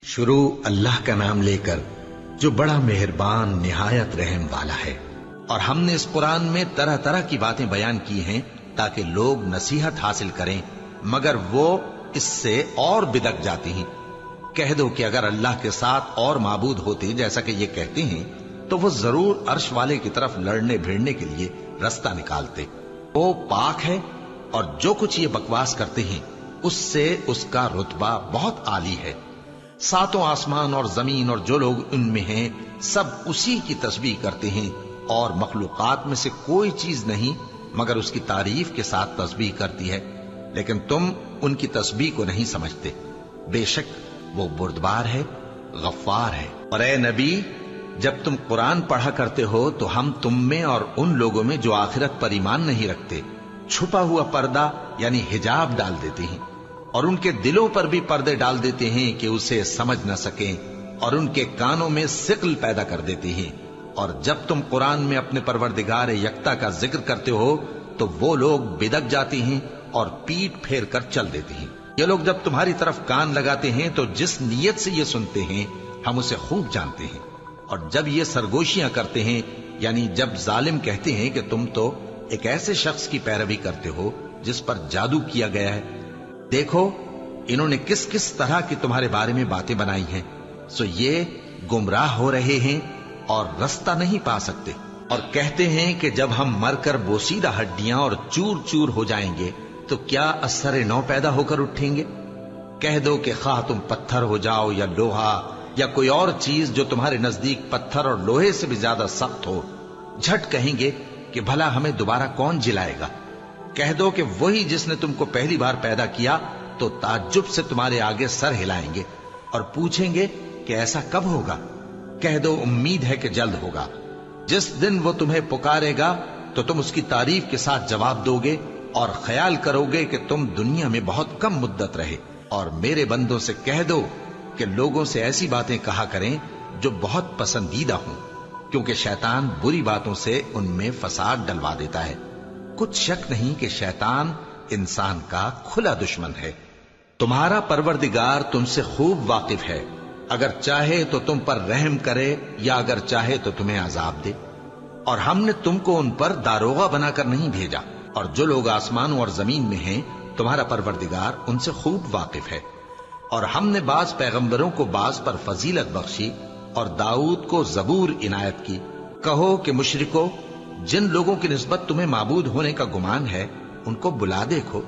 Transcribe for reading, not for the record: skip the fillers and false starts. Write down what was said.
شروع اللہ کا نام لے کر جو بڑا مہربان نہایت رحم والا ہے۔ اور ہم نے اس قرآن میں طرح طرح کی باتیں بیان کی ہیں تاکہ لوگ نصیحت حاصل کریں، مگر وہ اس سے اور بدک جاتی ہیں۔ کہہ دو کہ اگر اللہ کے ساتھ اور معبود ہوتے جیسا کہ یہ کہتے ہیں تو وہ ضرور عرش والے کی طرف لڑنے بھیڑنے کے لیے رستہ نکالتے۔ وہ پاک ہے اور جو کچھ یہ بکواس کرتے ہیں اس سے اس کا رتبہ بہت عالی ہے۔ ساتوں آسمان اور زمین اور جو لوگ ان میں ہیں سب اسی کی تسبیح کرتے ہیں، اور مخلوقات میں سے کوئی چیز نہیں مگر اس کی تعریف کے ساتھ تسبیح کرتی ہے، لیکن تم ان کی تسبیح کو نہیں سمجھتے۔ بے شک وہ بردبار ہے، غفار ہے۔ اور اے نبی، جب تم قرآن پڑھا کرتے ہو تو ہم تم میں اور ان لوگوں میں جو آخرت پر ایمان نہیں رکھتے چھپا ہوا پردہ یعنی حجاب ڈال دیتے ہیں، اور ان کے دلوں پر بھی پردے ڈال دیتے ہیں کہ اسے سمجھ نہ سکیں، اور ان کے کانوں میں ثقل پیدا کر دیتے ہیں۔ اور جب تم قرآن میں اپنے پروردگار یکتا کا ذکر کرتے ہو تو وہ لوگ بدک جاتے ہیں اور پیٹ پھیر کر چل دیتے ہیں۔ یہ لوگ جب تمہاری طرف کان لگاتے ہیں تو جس نیت سے یہ سنتے ہیں ہم اسے خوب جانتے ہیں، اور جب یہ سرگوشیاں کرتے ہیں یعنی جب ظالم کہتے ہیں کہ تم تو ایک ایسے شخص کی پیروی کرتے ہو جس پر جادو کیا گیا ہے، دیکھو انہوں نے کس کس طرح کی تمہارے بارے میں باتیں بنائی ہیں، سو یہ گمراہ ہو رہے ہیں اور رستہ نہیں پا سکتے۔ اور کہتے ہیں کہ جب ہم مر کر بوسیدہ ہڈیاں اور چور چور ہو جائیں گے تو کیا اثر نو پیدا ہو کر اٹھیں گے؟ کہہ دو کہ خواہ تم پتھر ہو جاؤ یا لوہا یا کوئی اور چیز جو تمہارے نزدیک پتھر اور لوہے سے بھی زیادہ سخت ہو، جھٹ کہیں گے کہ بھلا ہمیں دوبارہ کون جلائے گا؟ کہہ دو کہ وہی جس نے تم کو پہلی بار پیدا کیا تو تعجب سے تمہارے آگے سر ہلائیں گے اور پوچھیں گے کہ ایسا کب ہوگا؟ کہہ دو امید ہے کہ جلد ہوگا۔ جس دن وہ تمہیں پکارے گا تو تم اس کی تعریف کے ساتھ جواب دو گے اور خیال کرو گے کہ تم دنیا میں بہت کم مدت رہے۔ اور میرے بندوں سے کہہ دو کہ لوگوں سے ایسی باتیں کہا کریں جو بہت پسندیدہ ہوں، کیونکہ شیطان بری باتوں سے ان میں فساد ڈلوا دیتا ہے۔ کچھ شک نہیں کہ شیطان انسان کا کھلا دشمن ہے۔ تمہارا پروردگار تم سے خوب واقف ہے، اگر چاہے تو تم پر رحم کرے یا اگر چاہے تو تمہیں عذاب دے۔ اور ہم نے تم کو ان پر داروغہ بنا کر نہیں بھیجا، اور جو لوگ آسمانوں اور زمین میں ہیں تمہارا پروردگار ان سے خوب واقف ہے۔ اور ہم نے بعض پیغمبروں کو بعض پر فضیلت بخشی اور داؤد کو زبور عنایت کی۔ کہو کہ مشرکو، جن لوگوں کی نسبت تمہیں معبود ہونے کا گمان ہے ان کو بلا دیکھو،